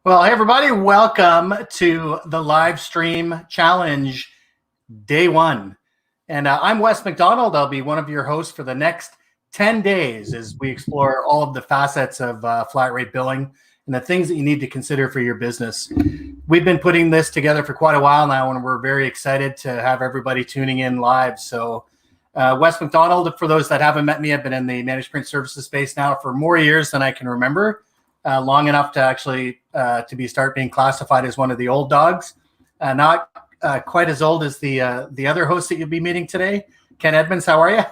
Well, hey everybody, welcome to the live stream challenge day one. And I'm Wes McDonald. I'll be one of your hosts for the next 10 days as we explore all of the facets of flat rate billing and the things that you need to consider for your business. We've been putting this together for quite a while now, and we're very excited to have everybody tuning in live. So Wes McDonald, for those that haven't met me, I've been in the managed print services space now for more years than I can remember. Long enough to actually start being classified as one of the old dogs. Not quite as old as the other host that you'll be meeting today. Ken Edmonds, how are you?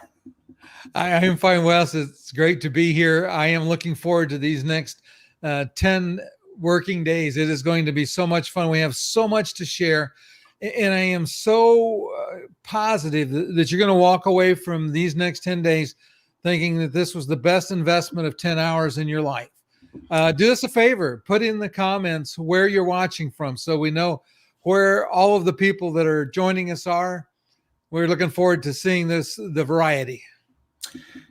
I am fine, Wes. It's great to be here. I am looking forward to these next 10 working days. It is going to be so much fun. We have so much to share. And I am so positive that you're going to walk away from these next 10 days thinking that this was the best investment of 10 hours in your life. Do us a favor, put in the comments where you're watching from so we know where all of the people that are joining us are. We're looking forward to seeing the variety.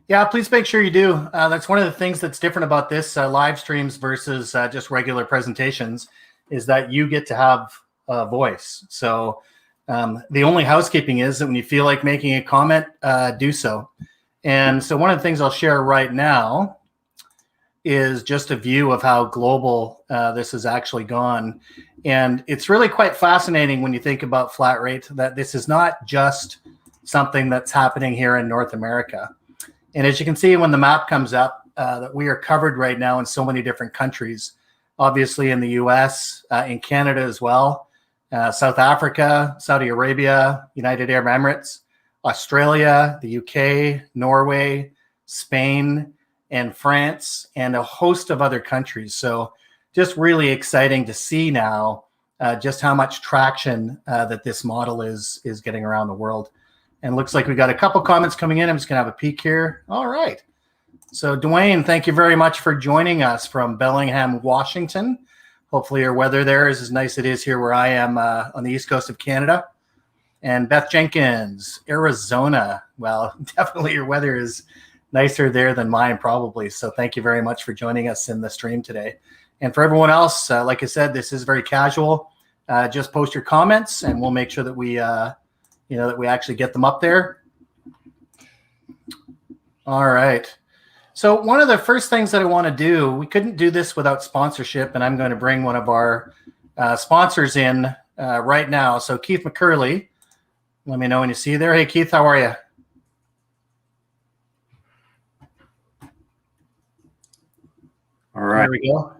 Yeah, please make sure you do. That's one of the things that's different about this live streams versus just regular presentations is that you get to have a voice. So the only housekeeping is that when you feel like making a comment, do so. And so one of the things I'll share right now is just a view of how global this has actually gone. And it's really quite fascinating when you think about flat rate, that this is not just something that's happening here in North America. And as you can see when the map comes up, that we are covered right now in so many different countries, obviously in the US, in Canada as well, South Africa, Saudi Arabia, United Arab Emirates, Australia, the UK, Norway, Spain, and France, and a host of other countries. So just really exciting to see now just how much traction that this model is getting around the world. And looks like we got a couple comments coming in. I'm just gonna have a peek here. All right. So Dwayne, thank you very much for joining us from Bellingham, Washington. Hopefully your weather there is as nice as it is here where I am on the East Coast of Canada. And Beth Jenkins, Arizona. Well, definitely your weather is nicer there than mine probably. So thank you very much for joining us in the stream today. And for everyone else, like I said, this is very casual. Just post your comments and we'll make sure that we, that we actually get them up there. All right. So one of the first things that I want to do, we couldn't do this without sponsorship, and I'm going to bring one of our sponsors in right now. So Keith McCurley, let me know when you see you there. Hey, Keith, how are you? All right. There we go.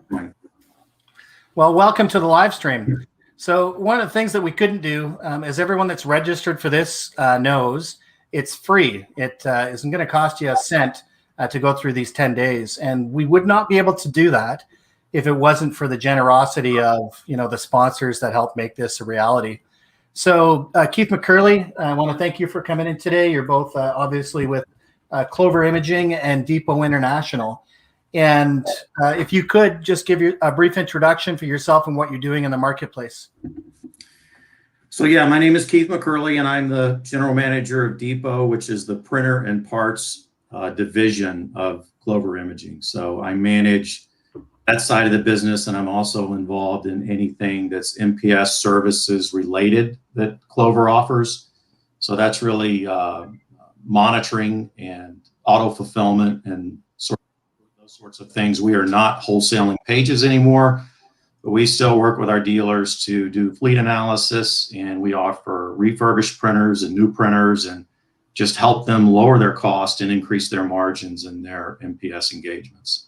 Well, welcome to the live stream. So one of the things that we couldn't do, as everyone that's registered for this knows, it's free. It isn't going to cost you a cent to go through these 10 days. And we would not be able to do that if it wasn't for the generosity of, the sponsors that help make this a reality. So Keith McCurley, I want to thank you for coming in today. You're both obviously with Clover Imaging and Depot International. And if you could just give a brief introduction for yourself and what you're doing in the marketplace. So yeah, my name is Keith McCurley, and I'm the general manager of Depot, which is the printer and parts division of Clover Imaging. So I manage that side of the business, and I'm also involved in anything that's MPS services related that Clover offers. So that's really monitoring and auto fulfillment and sorts of things. We are not wholesaling pages anymore, but we still work with our dealers to do fleet analysis, and we offer refurbished printers and new printers and just help them lower their cost and increase their margins in their MPS engagements.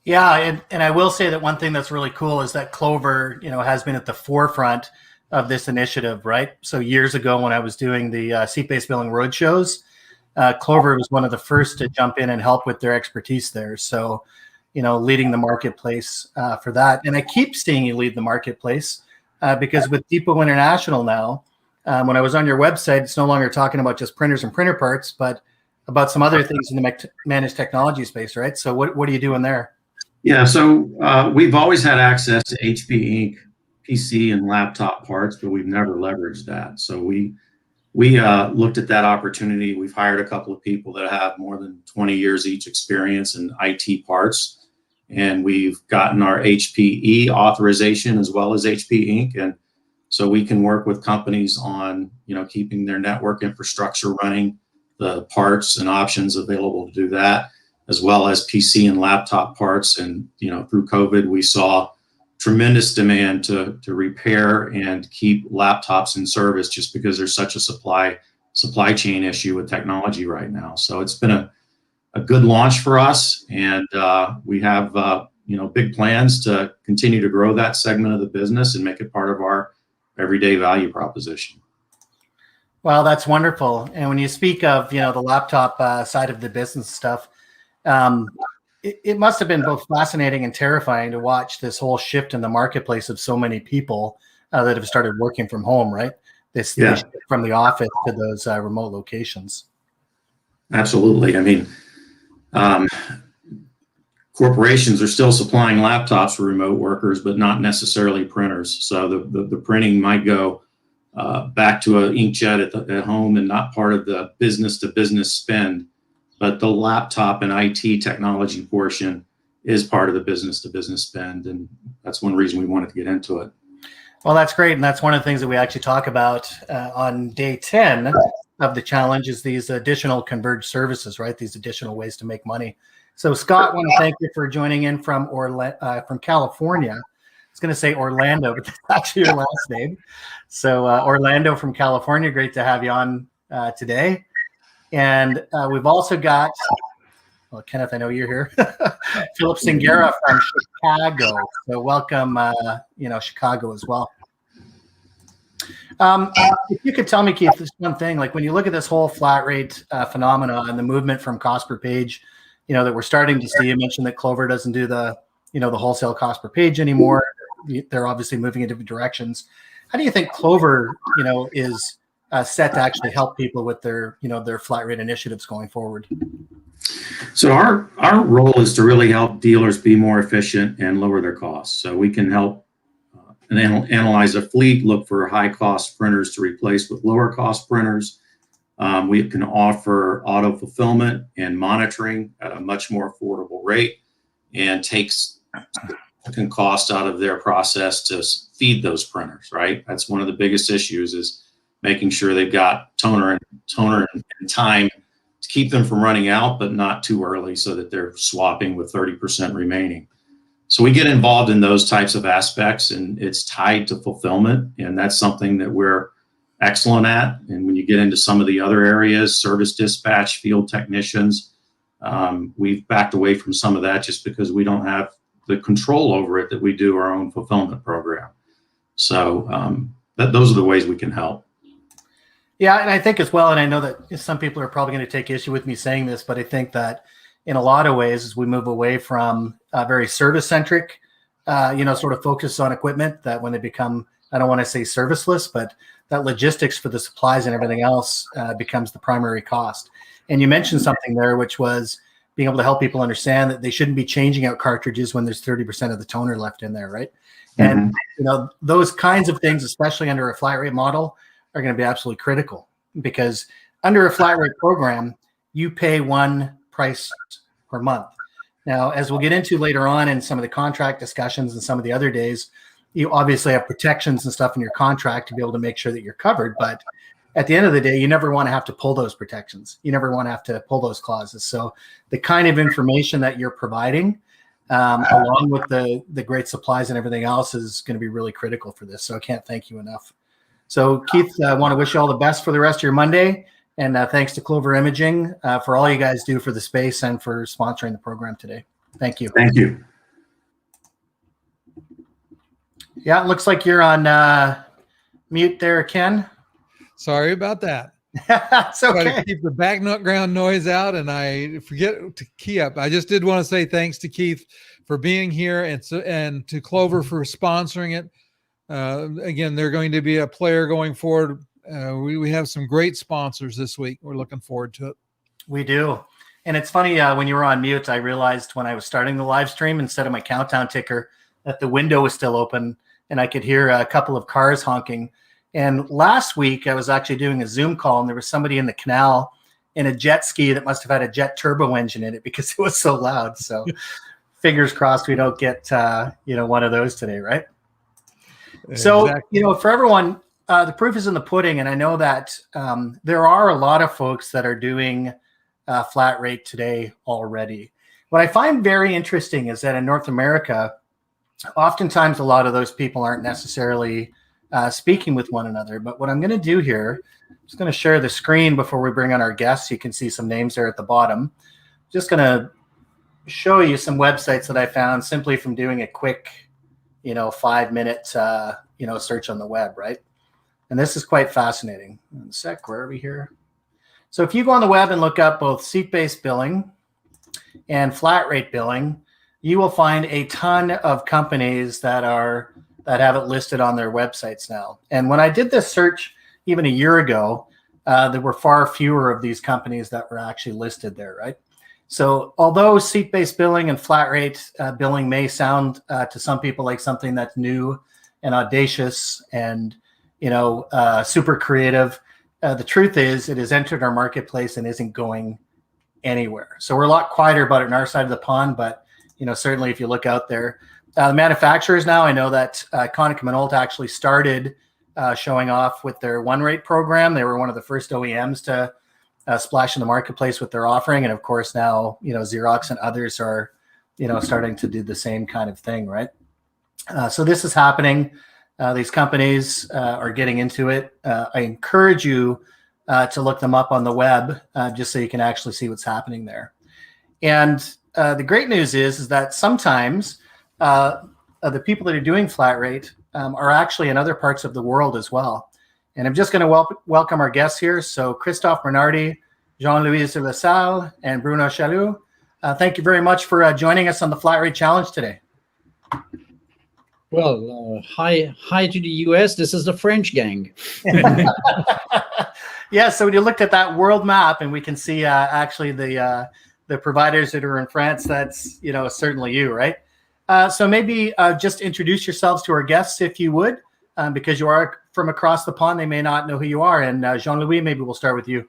Yeah, and I will say that one thing that's really cool is that Clover, has been at the forefront of this initiative, right? So years ago when I was doing the seat-based billing roadshows, Clover was one of the first to jump in and help with their expertise there. So, leading the marketplace for that. And I keep seeing you lead the marketplace because with Depot International now, when I was on your website, it's no longer talking about just printers and printer parts, but about some other things in the managed technology space, right? So what are you doing there? Yeah, so we've always had access to HP Inc. PC and laptop parts, but we've never leveraged that. So we looked at that opportunity. We've hired a couple of people that have more than 20 years each experience in IT parts, and we've gotten our HPE authorization as well as HP Inc. And so we can work with companies on, keeping their network infrastructure running, the parts and options available to do that, as well as PC and laptop parts. And, through COVID, we saw tremendous demand to repair and keep laptops in service just because there's such a supply chain issue with technology right now. So it's been a good launch for us, and we have big plans to continue to grow that segment of the business and make it part of our everyday value proposition. Well, that's wonderful. And when you speak of the laptop side of the business stuff, it must have been both fascinating and terrifying to watch this whole shift in the marketplace of so many people that have started working from home, right? This shift from the office to those remote locations. Absolutely. I mean, corporations are still supplying laptops for remote workers, but not necessarily printers. So the printing might go back to an inkjet at home and not part of the business to business spend. But the laptop and IT technology portion is part of the business to business spend. And that's one reason we wanted to get into it. Well, that's great. And that's one of the things that we actually talk about on day 10 of the challenge is these additional converged services, right? These additional ways to make money. So Scott, I want to thank you for joining in from California. I was going to say Orlando, but that's actually your last name. So Orlando from California, great to have you on today. And we've also got, well, Kenneth, I know you're here, Philip Singera from Chicago. So welcome, Chicago as well. If you could tell me, Keith, this one thing, like when you look at this whole flat rate phenomena and the movement from cost per page, that we're starting to see, you mentioned that Clover doesn't do the wholesale cost per page anymore. They're obviously moving in different directions. How do you think Clover, is set to actually help people with their flat rate initiatives going forward? So our role is to really help dealers be more efficient and lower their costs. So we can help analyze a fleet, look for high cost printers to replace with lower cost printers. We can offer auto fulfillment and monitoring at a much more affordable rate and takes significant cost out of their process to feed those printers, right? That's one of the biggest issues is making sure they've got toner and time to keep them from running out, but not too early so that they're swapping with 30% remaining. So we get involved in those types of aspects, and it's tied to fulfillment, and that's something that we're excellent at. And when you get into some of the other areas, service dispatch, field technicians, we've backed away from some of that just because we don't have the control over it that we do our own fulfillment program. So those are the ways we can help. Yeah, and I think as well, and I know that some people are probably going to take issue with me saying this, but I think that in a lot of ways, as we move away from very service-centric, sort of focus on equipment, that when they become, I don't want to say serviceless, but that logistics for the supplies and everything else becomes the primary cost. And you mentioned something there, which was being able to help people understand that they shouldn't be changing out cartridges when there's 30% of the toner left in there, right? Mm-hmm. And those kinds of things, especially under a flat rate model, are going to be absolutely critical, because under a flat rate program, you pay one price per month. Now, as we'll get into later on in some of the contract discussions and some of the other days, you obviously have protections and stuff in your contract to be able to make sure that you're covered. But at the end of the day, you never want to have to pull those protections. You never want to have to pull those clauses. So the kind of information that you're providing, along with the great supplies and everything else, is going to be really critical for this. So I can't thank you enough. So Keith, I want to wish you all the best for the rest of your Monday. And thanks to Clover Imaging for all you guys do for the space and for sponsoring the program today. Thank you. Thank you. Yeah, it looks like you're on mute there, Ken. Sorry about that. It's okay. Try to keep the background noise out, and I forget to key up. I just did want to say thanks to Keith for being here, and to Clover for sponsoring it. Again, they're going to be a player going forward. We have some great sponsors this week. We're looking forward to it. We do. And it's funny, when you were on mute, I realized when I was starting the live stream, instead of my countdown ticker, that the window was still open and I could hear a couple of cars honking. And last week I was actually doing a Zoom call, and there was somebody in the canal in a jet ski that must have had a jet turbo engine in it because it was so loud. So fingers crossed we don't get one of those today, right? So, Exactly. for everyone, the proof is in the pudding. And I know that there are a lot of folks that are doing flat rate today already. What I find very interesting is that in North America, oftentimes a lot of those people aren't necessarily speaking with one another. But what I'm going to do here, I'm just going to share the screen before we bring on our guests. You can see some names there at the bottom. Just going to show you some websites that I found simply from doing a quick 5-minute search on the web, right? And this is quite fascinating. One sec, where are we here? So if you go on the web and look up both seat-based billing and flat rate billing, you will find a ton of companies that have it listed on their websites now. And when I did this search even a year ago, there were far fewer of these companies that were actually listed there, right? So although seat-based billing and flat rate billing may sound to some people like something that's new and audacious and super creative, the truth is it has entered our marketplace and isn't going anywhere. So we're a lot quieter about it on our side of the pond, but certainly if you look out there, the manufacturers now, I know that Konica Minolta actually started showing off with their one rate program. They were one of the first OEMs to splash in the marketplace with their offering. And of course now, Xerox and others are, starting to do the same kind of thing, right? So this is happening. These companies are getting into it. I encourage you to look them up on the web just so you can actually see what's happening there. And the great news is that sometimes the people that are doing flat rate are actually in other parts of the world as well. And I'm just going to welcome our guests here. So Christophe Bernardi, Jean-Louis Lassalle, and Bruno Chaloux. Thank you very much for joining us on the Flat Rate Challenge today. Well, hi to the US. This is the French gang. Yeah, so when you looked at that world map, and we can see actually the providers that are in France, that's certainly you, right? So maybe just introduce yourselves to our guests, if you would, because you are from across the pond. They may not know who you are. And Jean-Louis, maybe we'll start with you.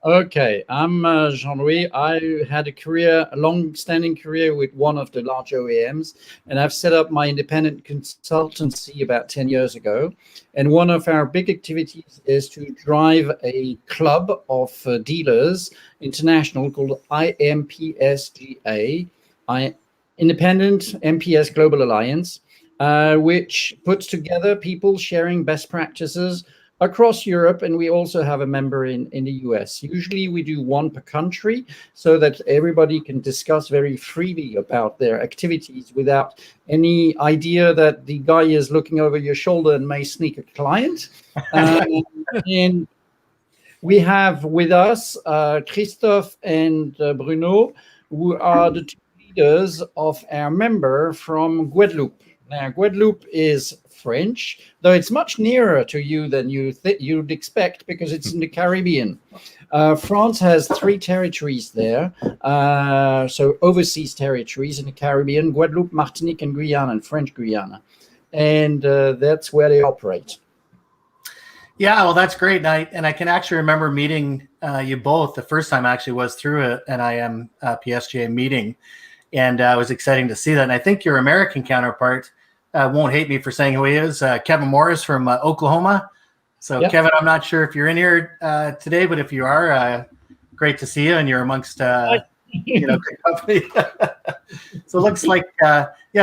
Okay, I'm Jean-Louis. I had a long-standing career with one of the large OEMs, and I've set up my independent consultancy about 10 years ago. And one of our big activities is to drive a club of dealers, international, called IMPSGA, Independent MPS Global Alliance, which puts together people sharing best practices across Europe, and we also have a member in the US. Usually we do one per country so that everybody can discuss very freely about their activities without any idea that the guy is looking over your shoulder and may sneak a client. And we have with us Christophe and Bruno, who are the two leaders of our member from Guadeloupe. Now, Guadeloupe is French, though it's much nearer to you than you'd expect because it's in the Caribbean. France has 3 territories there, so overseas territories in the Caribbean: Guadeloupe, Martinique, and Guyana, and French Guyana. And that's where they operate. Yeah, well, that's great. And I can actually remember meeting you both. The first time actually was through an IM PSGA meeting. And it was exciting to see that. And I think your American counterpart won't hate me for saying who he is, Kevin Morris from Oklahoma. So, yep. Kevin, I'm not sure if you're in here today, but if you are, great to see you. And you're amongst, good company. So it looks like,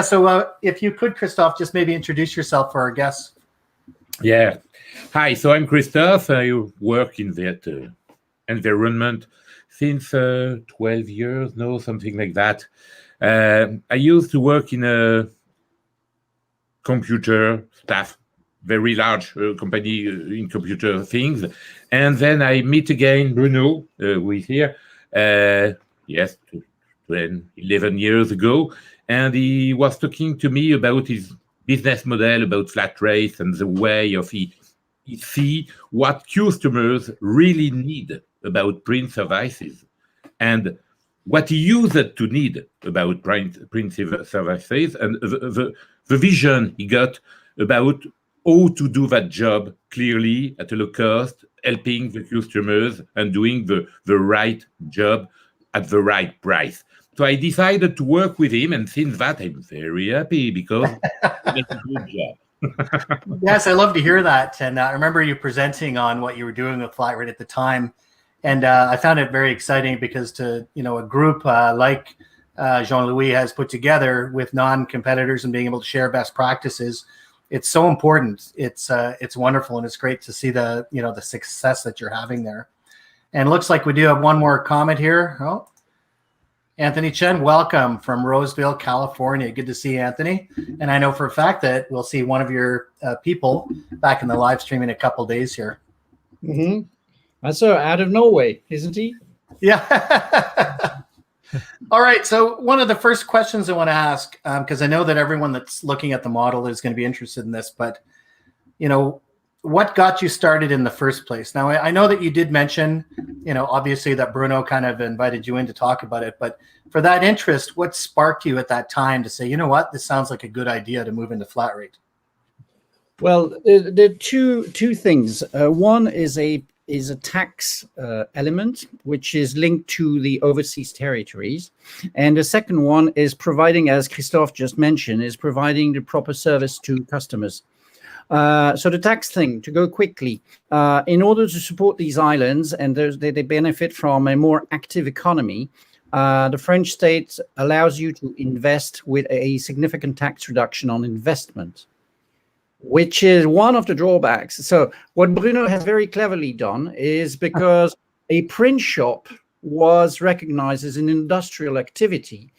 So if you could, Christophe, just maybe introduce yourself for our guests. Yeah. Hi, so I'm Christophe. I work in that environment since 12 years now, something like that. I used to work in a computer staff, very large company in computer things. And then I meet again Bruno, who is here, 11 years ago. And he was talking to me about his business model, about flat rates and the way of he see what customers really need about print services and what he used to need about print services, and the vision he got about how to do that job clearly at a low cost, helping the customers and doing the right job at the right price. So I decided to work with him, and since that, I'm very happy because he makes a good job. Yes, I love to hear that. And I remember you presenting on what you were doing with Flatrate at the time. And I found it very exciting because a group like Jean-Louis has put together with non-competitors and being able to share best practices, it's so important. It's wonderful, and it's great to see the success that you're having there. And it looks like we do have one more comment here. Oh, Anthony Chen, welcome from Roseville, California. Good to see you, Anthony. And I know for a fact that we'll see one of your people back in the live stream in a couple days here. Mm-hmm. That's out of Norway, isn't he? Yeah. All right. So one of the first questions I want to ask, because I know that everyone that's looking at the model is going to be interested in this, but what got you started in the first place? Now, I know that you did mention, obviously that Bruno kind of invited you in to talk about it, but for that interest, what sparked you at that time to say, you know what, this sounds like a good idea to move into Flatrate? Well, there are two things. One is a tax element, which is linked to the overseas territories. And the second one is providing, as Christophe just mentioned, is providing the proper service to customers. So the tax thing, to go quickly, in order to support these islands, and they benefit from a more active economy, the French state allows you to invest with a significant tax reduction on investment, which is one of the drawbacks. So what Bruno has very cleverly done is, because a print shop was recognized as an industrial activity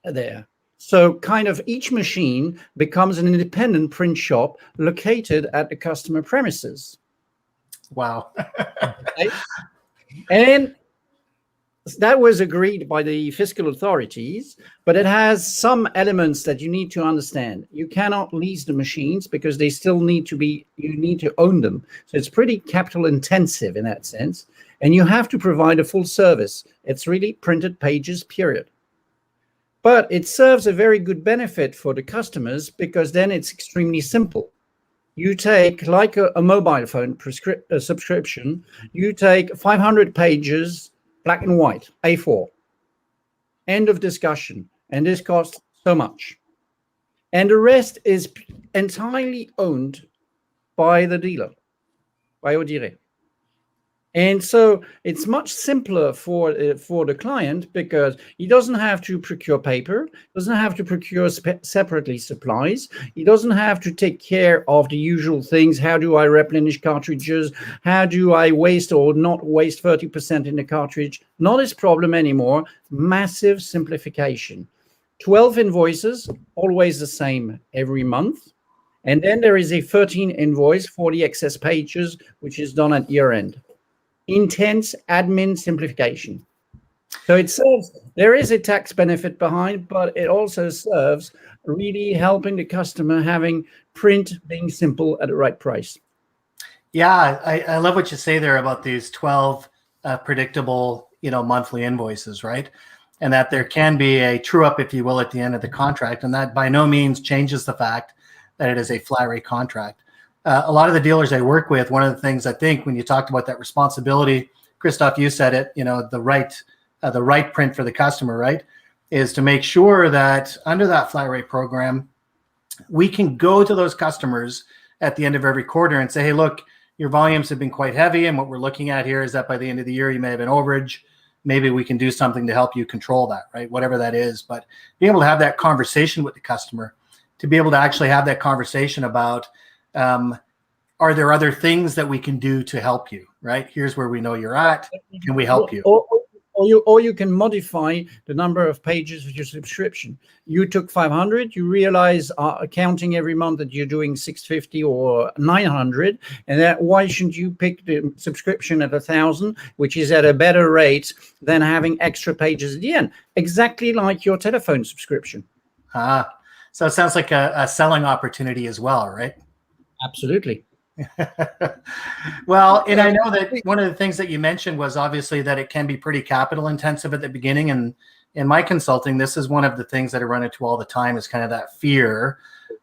there. So kind of each machine becomes an independent print shop located at the customer premises. Wow. Okay? And that was agreed by the fiscal authorities, but it has some elements that you need to understand. You cannot lease the machines because they still need to be, you need to own them. So it's pretty capital intensive in that sense. And you have to provide a full service. It's really printed pages, period. But it serves a very good benefit for the customers because then it's extremely simple. You take, like a mobile phone subscription, you take 500 pages, black and white, A4. End of discussion. And this costs so much. And the rest is entirely owned by the dealer, by Odire. And so it's much simpler for the client because he doesn't have to procure paper, doesn't have to procure separately supplies. He doesn't have to take care of the usual things. How do I replenish cartridges? How do I waste or not waste 30% in the cartridge? Not his problem anymore. Massive simplification. 12 invoices, always the same every month. And then there is a 13 invoice for the excess pages, which is done at year end. Intense admin simplification. So it serves, there is a tax benefit behind, but it also serves really helping the customer having print being simple at the right price. Yeah, I love what you say there about these 12 predictable, monthly invoices, right? And that there can be a true up, if you will, at the end of the contract. And that by no means changes the fact that it is a Flatrate contract. A lot of the dealers I work with, one of the things I think when you talked about that responsibility, Christophe, you said it, the right print for the customer, right, is to make sure that under that Flatrate program, we can go to those customers at the end of every quarter and say, hey, look, your volumes have been quite heavy. And what we're looking at here is that by the end of the year, you may have an overage. Maybe we can do something to help you control that, right? Whatever that is. But being able to have that conversation with the customer, to be able to actually have that conversation about, are there other things that we can do to help you, right? Here's where we know you're at. Can we help you? Or you can modify the number of pages of your subscription. You took 500, you realize counting every month that you're doing 650 or 900, and that why shouldn't you pick the subscription at 1,000, which is at a better rate than having extra pages at the end, exactly like your telephone subscription. So it sounds like a selling opportunity as well, right? Absolutely. Well, and I know that one of the things that you mentioned was obviously that it can be pretty capital intensive at the beginning. And in my consulting, this is one of the things that I run into all the time is kind of that fear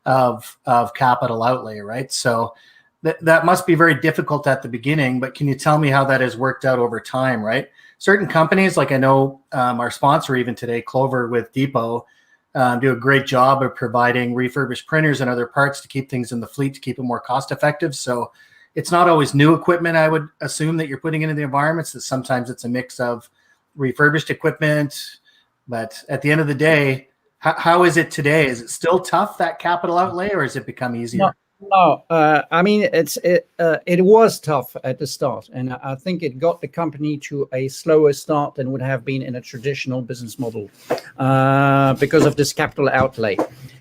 of capital outlay, right? So that must be very difficult at the beginning, but can you tell me how that has worked out over time, right? certain companies, like I know our sponsor even today, Clover with Depot, do a great job of providing refurbished printers and other parts to keep things in the fleet to keep it more cost effective. So it's not always new equipment, I would assume, that you're putting into the environments. That sometimes it's a mix of refurbished equipment. But at the end of the day, how is it today? Is it still tough, that capital outlay, or has it become easier? No, I mean it was tough at the start, and I think it got the company to a slower start than would have been in a traditional business model because of this capital outlay.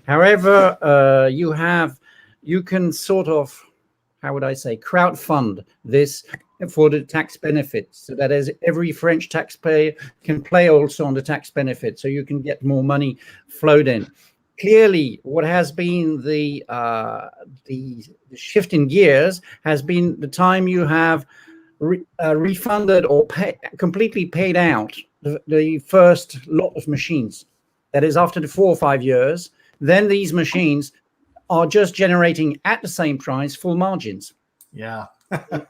However, you can sort of, how would I say, crowdfund this for the tax benefits, so that as every French taxpayer can play also on the tax benefit, so you can get more money flowed in. Clearly, what has been the shift in gears has been the time you have refunded or completely paid out the first lot of machines. That is, after the 4 or 5 years, then these machines are just generating at the same price full margins. Yeah. I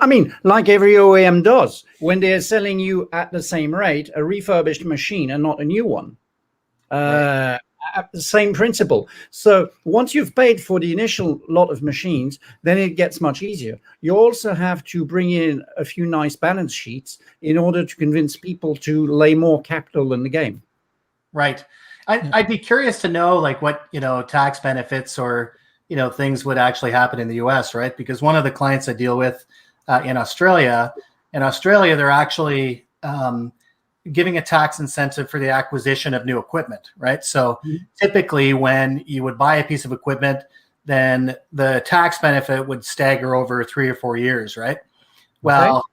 mean, like every OEM does, when they're selling you at the same rate a refurbished machine and not a new one. Right. The same principle. So once you've paid for the initial lot of machines, then it gets much easier. You also have to bring in a few nice balance sheets in order to convince people to lay more capital in the game. Right. I'd be curious to know, like, what, tax benefits or, things would actually happen in the US, right? Because one of the clients I deal with in Australia, they're actually giving a tax incentive for the acquisition of new equipment, right? So typically when you would buy a piece of equipment, then the tax benefit would stagger over 3 or 4 years, right? Well,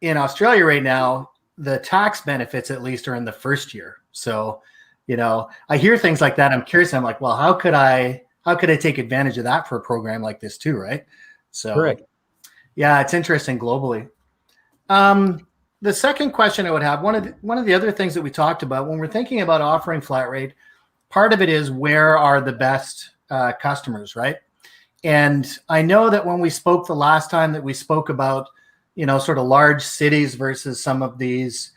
in Australia right now, the tax benefits at least are in the first year. So, I hear things like that. I'm curious. I'm like, well, how could I take advantage of that for a program like this too, right? So, correct. Yeah, it's interesting globally. The second question I would have, one of the other things that we talked about when we're thinking about offering flat rate, part of it is where are the best customers, right? And I know that when we spoke the last time that we spoke about, sort of large cities versus some of these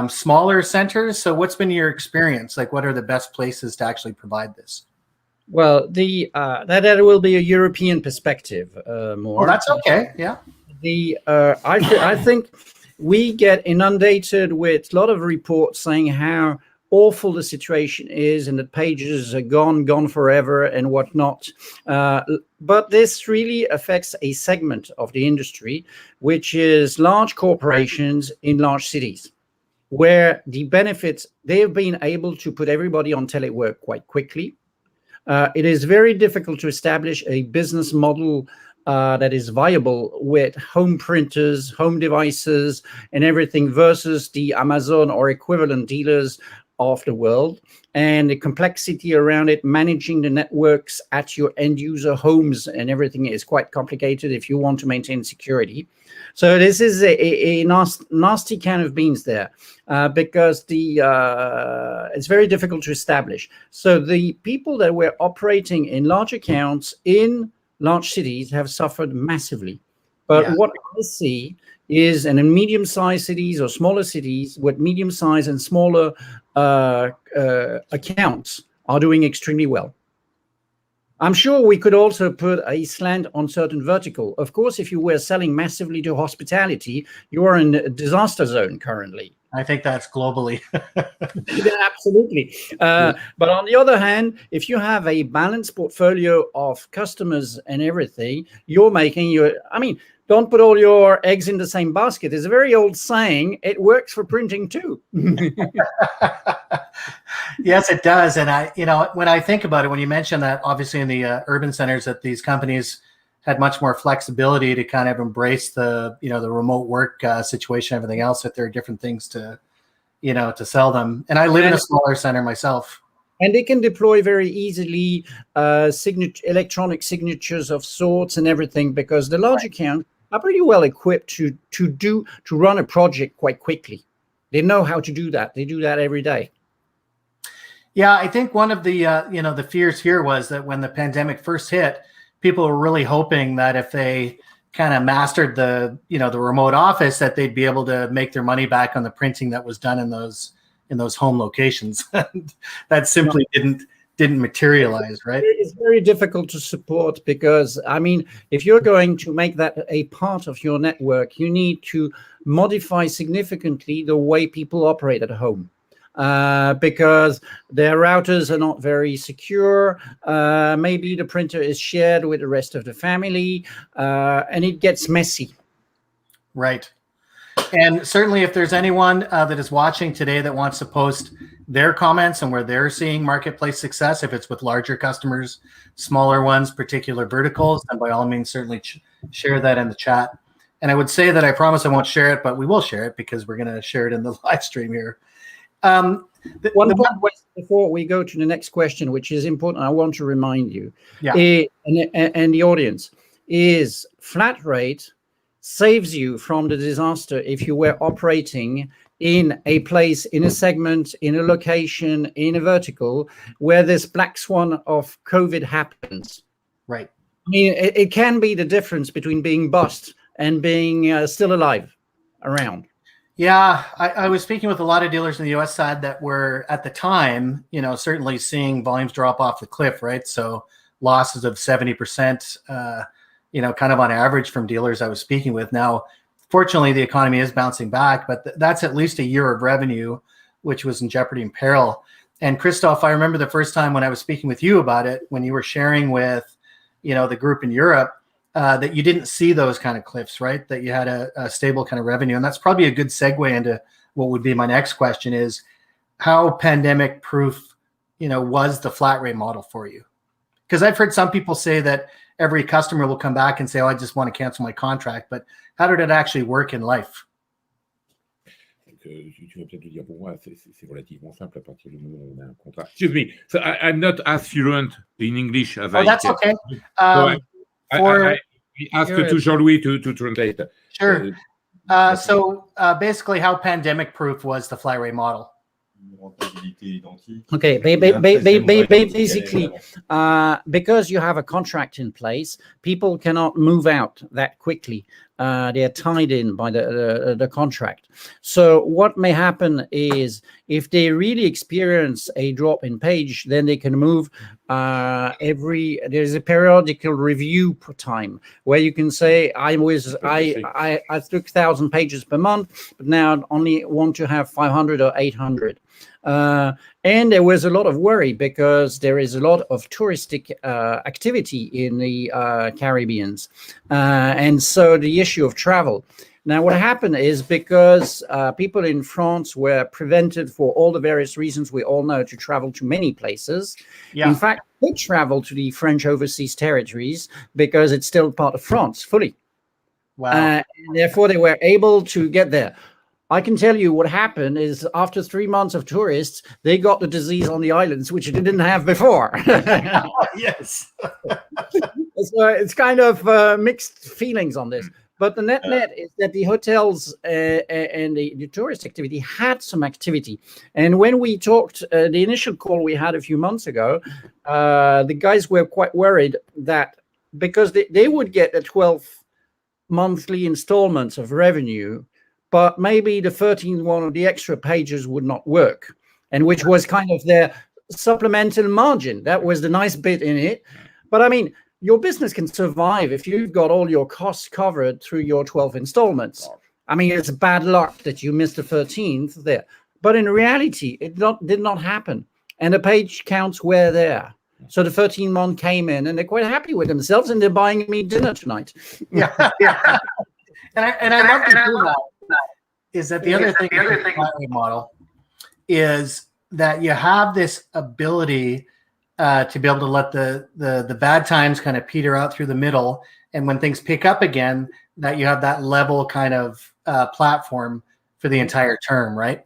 smaller centers. So what's been your experience? Like, what are the best places to actually provide this? Well, that will be a European perspective more. Oh, that's okay. Yeah. I think we get inundated with a lot of reports saying how awful the situation is and that pages are gone forever and whatnot. But this really affects a segment of the industry, which is large corporations in large cities, where the benefits, they've been able to put everybody on telework quite quickly. It is very difficult to establish a business model that is viable with home printers, home devices, and everything versus the Amazon or equivalent dealers of the world. And the complexity around it, managing the networks at your end user homes and everything is quite complicated if you want to maintain security. So this is a nasty can of beans there because it's very difficult to establish. So the people that were operating in large accounts in large cities have suffered massively. But what I see is in medium-sized cities or smaller cities with medium-sized and smaller accounts are doing extremely well. I'm sure we could also put a slant on certain vertical. Of course, if you were selling massively to hospitality, you are in a disaster zone currently. I think that's globally. Yeah, absolutely. But on the other hand, if you have a balanced portfolio of customers and everything, don't put all your eggs in the same basket. It's a very old saying. It works for printing too. Yes, it does. And when I think about it, when you mentioned that, obviously in the urban centers, that these companies had much more flexibility to kind of embrace the remote work situation, everything else, that there are different things to sell them. And I live in a smaller center myself. And they can deploy very easily electronic signatures of sorts and everything, because the large accounts are pretty well equipped to run a project quite quickly. They know how to do that. They do that every day. Yeah, I think one of the the fears here was that when the pandemic first hit, people were really hoping that if they kind of mastered the remote office, that they'd be able to make their money back on the printing that was done in those home locations. That simply didn't materialize, right? It's very difficult to support because, I mean, if you're going to make that a part of your network, you need to modify significantly the way people operate at home. Because their routers are not very secure. Maybe the printer is shared with the rest of the family, and it gets messy. Right. And certainly if there's anyone that is watching today that wants to post their comments and where they're seeing marketplace success, if it's with larger customers, smaller ones, particular verticals, then by all means, certainly share that in the chat. And I would say that I promise I won't share it, but we will share it because we're going to share it in the live stream here. One point before we go to the next question, which is important, I want to remind you, and the audience, is flat rate saves you from the disaster if you were operating in a place, in a segment, in a location, in a vertical where this black swan of COVID happens. Right. I mean, it can be the difference between being bust and being still alive around. Yeah, I was speaking with a lot of dealers in the US side that were at the time, certainly seeing volumes drop off the cliff, right? So losses of 70%, kind of on average from dealers I was speaking with. Now, fortunately, the economy is bouncing back, but that's at least a year of revenue, which was in jeopardy and peril. And Christoph, I remember the first time when I was speaking with you about it, when you were sharing with, the group in Europe, that you didn't see those kind of cliffs, right? That you had a stable kind of revenue. And that's probably a good segue into what would be my next question is, how pandemic proof, was the flat rate model for you? Because I've heard some people say that every customer will come back and say, oh, I just want to cancel my contract. But how did it actually work in life? Tu vas peut-être le dire pour moi, c'est relativement simple à partir du moment où on a un contrat. Excuse me, so I'm not as fluent in English as I that's can. okay. So I ask to Jean-Louis to translate. Sure. So basically how pandemic proof was the flat rate model? Okay, basically, because you have a contract in place, people cannot move out that quickly. They are tied in by the contract. So what may happen is, if they really experience a drop in page, then they can move. There's a periodical review per time where you can say, I took 1,000 pages per month, but now I only want to have 500 or 800. And there was a lot of worry because there is a lot of touristic activity in the Caribbean. And so the issue of travel. Now, what happened is, because people in France were prevented for all the various reasons we all know to travel to many places. Yeah. In fact, they travel to the French overseas territories because it's still part of France fully. Wow. And therefore, they were able to get there. I can tell you what happened is, after 3 months of tourists, they got the disease on the islands, which they didn't have before. Yes. So it's kind of mixed feelings on this. But the net is that the hotels and the tourist activity had some activity. And when we talked, the initial call we had a few months ago, the guys were quite worried that because they would get the 12 monthly installments of revenue, but maybe the 13th one of the extra pages would not work, and which was kind of their supplemental margin. That was the nice bit in it. But I mean, your business can survive if you've got all your costs covered through your 12 installments. I mean, it's bad luck that you missed the 13th there. But in reality, it did not happen. And the page counts were there. So the 13th one came in and they're quite happy with themselves, and they're buying me dinner tonight. Yeah. And I love to do that. Is that the other thing with the flat rate model is that you have this ability to be able to let the bad times kind of peter out through the middle, and when things pick up again, that you have that level kind of platform for the entire term, right?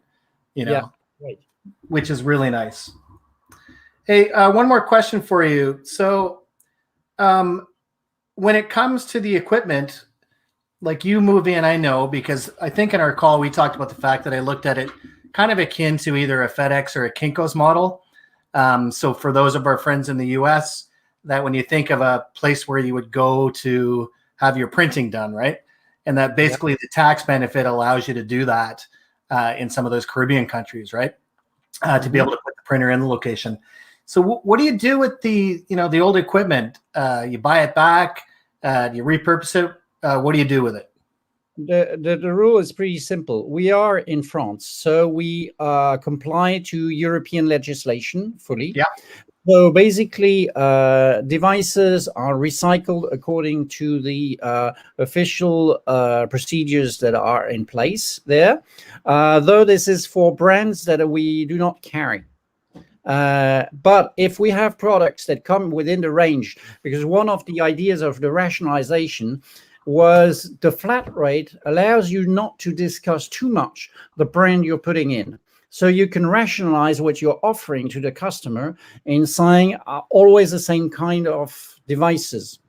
Yeah, right. Which is really nice. Hey, one more question for you. So when it comes to the equipment, like you move in, I know, because I think in our call we talked about the fact that I looked at it kind of akin to either a FedEx or a Kinko's model. So for those of our friends in the US, that when you think of a place where you would go to have your printing done, right? And that basically the tax benefit allows you to do that in some of those Caribbean countries, right? To be able to put the printer in the location. So what do you do with the old equipment? You buy it back? Do you repurpose it? What do you do with it? The rule is pretty simple. We are in France, so we comply to European legislation fully. Yeah. So basically, devices are recycled according to the official procedures that are in place there. Though this is for brands that we do not carry. But if we have products that come within the range, because one of the ideas of the rationalization was the flat rate allows you not to discuss too much the brand you're putting in. So you can rationalize what you're offering to the customer in saying always the same kind of devices.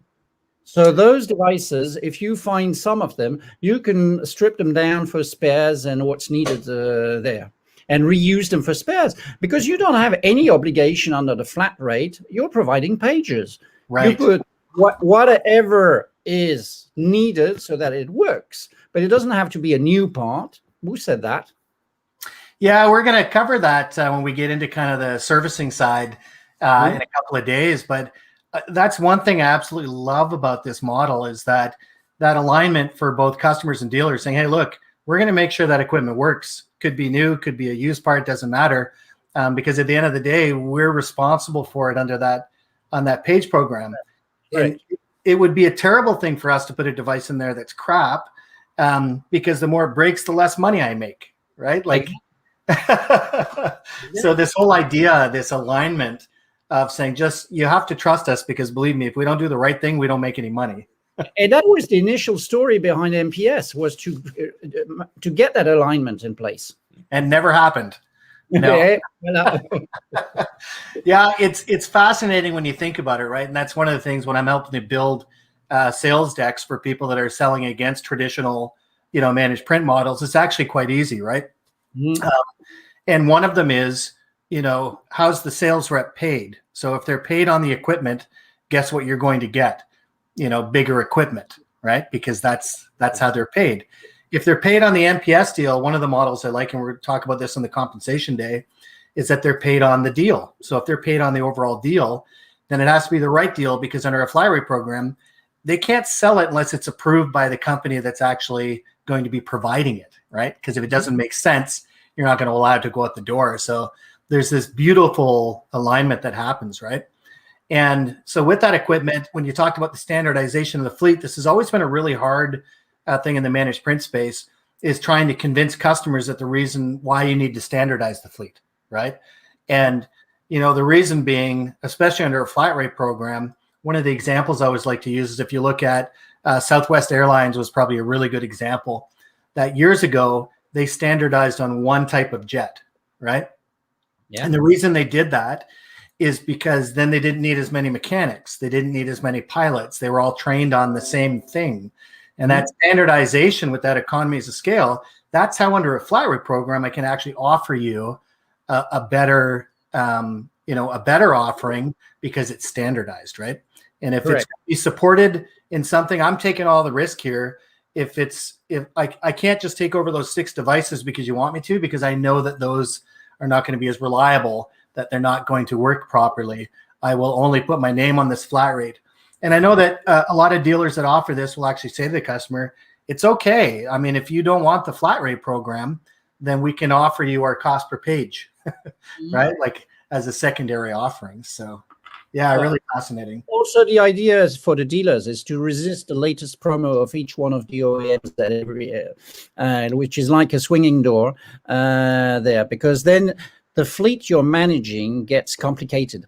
So those devices, if you find some of them, you can strip them down for spares and what's needed there, and reuse them for spares, because you don't have any obligation under the flat rate. You're providing pages. Right. You put whatever is needed so that it works, but it doesn't have to be a new part. Who said that? Yeah, we're going to cover that when we get into kind of the servicing side in a couple of days. But that's one thing I absolutely love about this model is that alignment for both customers and dealers saying, hey, look, we're going to make sure that equipment works. Could be new, could be a used part, doesn't matter. Because at the end of the day, we're responsible for it on that page program. Right. And it would be a terrible thing for us to put a device in there that's crap, because the more it breaks, the less money I make, right? Like, so this whole idea, this alignment of saying, just, you have to trust us, because believe me, if we don't do the right thing, we don't make any money. And that was the initial story behind MPS, was to get that alignment in place. And never happened. No. Yeah, it's fascinating when you think about it, right? And that's one of the things when I'm helping to build sales decks for people that are selling against traditional, managed print models. It's actually quite easy, right? Mm-hmm. And one of them is, how's the sales rep paid? So if they're paid on the equipment, guess what you're going to get? Bigger equipment, right? Because that's how they're paid. If they're paid on the MPS deal, one of the models I like, and we're going to talk about this on the compensation day, is that they're paid on the deal. So if they're paid on the overall deal, then it has to be the right deal, because under a fly rate program, they can't sell it unless it's approved by the company that's actually going to be providing it, right? Because if it doesn't make sense, you're not going to allow it to go out the door. So there's this beautiful alignment that happens, right? And so with that equipment, when you talked about the standardization of the fleet, this has always been a really hard thing in the managed print space, is trying to convince customers that the reason why you need to standardize the fleet, right? And, the reason being, especially under a flat rate program, one of the examples I always like to use is if you look at Southwest Airlines was probably a really good example, that years ago, they standardized on one type of jet, right? Yeah. And the reason they did that is because then they didn't need as many mechanics. They didn't need as many pilots. They were all trained on the same thing. And that standardization with that economies of scale, that's how under a flat rate program, I can actually offer you a better offering, because it's standardized, right? And if Correct. it's going to be supported in something, I'm taking all the risk here. If I can't just take over those 6 devices because you want me to, because I know that those are not going to be as reliable, that they're not going to work properly. I will only put my name on this flat rate. And I know that a lot of dealers that offer this will actually say to the customer, it's okay. I mean, if you don't want the flat rate program, then we can offer you our cost per page, right? Like as a secondary offering. So yeah, really fascinating. Also, the idea is for the dealers is to resist the latest promo of each one of the OEMs that every which is like a swinging door there, because then the fleet you're managing gets complicated.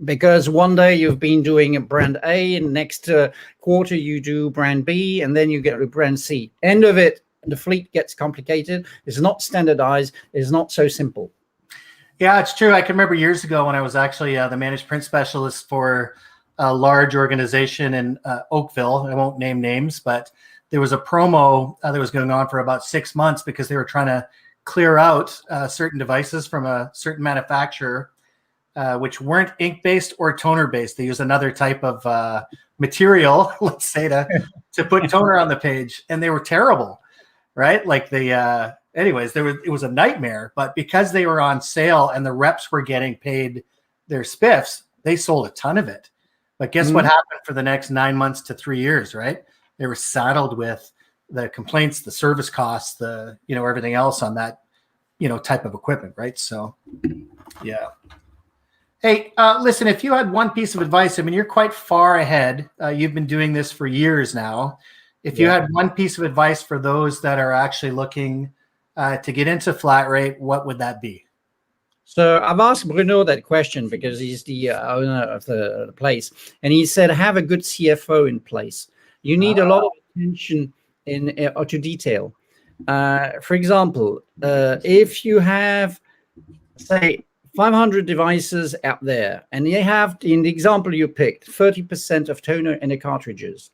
Because one day you've been doing a brand A, and next quarter you do brand B, and then you get to brand C. End of it, the fleet gets complicated. It's not standardized. It's not so simple. Yeah, it's true. I can remember years ago when I was actually the managed print specialist for a large organization in Oakville. I won't name names, but there was a promo that was going on for about 6 months because they were trying to clear out certain devices from a certain manufacturer which weren't ink-based or toner-based. They use another type of material, let's say, to put toner on the page, and they were terrible, right? Like anyways, it was a nightmare. But because they were on sale and the reps were getting paid their spiffs, they sold a ton of it. But guess what happened for the next 9 months to 3 years, right? They were saddled with the complaints, the service costs, everything else on that, type of equipment, right? So, yeah. Hey, listen, if you had one piece of advice, I mean, you're quite far ahead. You've been doing this for years now. If you had one piece of advice for those that are actually looking to get into flat rate, what would that be? So I've asked Bruno that question because he's the owner of the place, and he said, have a good CFO in place. You need a lot of attention to detail. For example, if you have, say, 500 devices out there, and you have, in the example you picked, 30% of toner in the cartridges,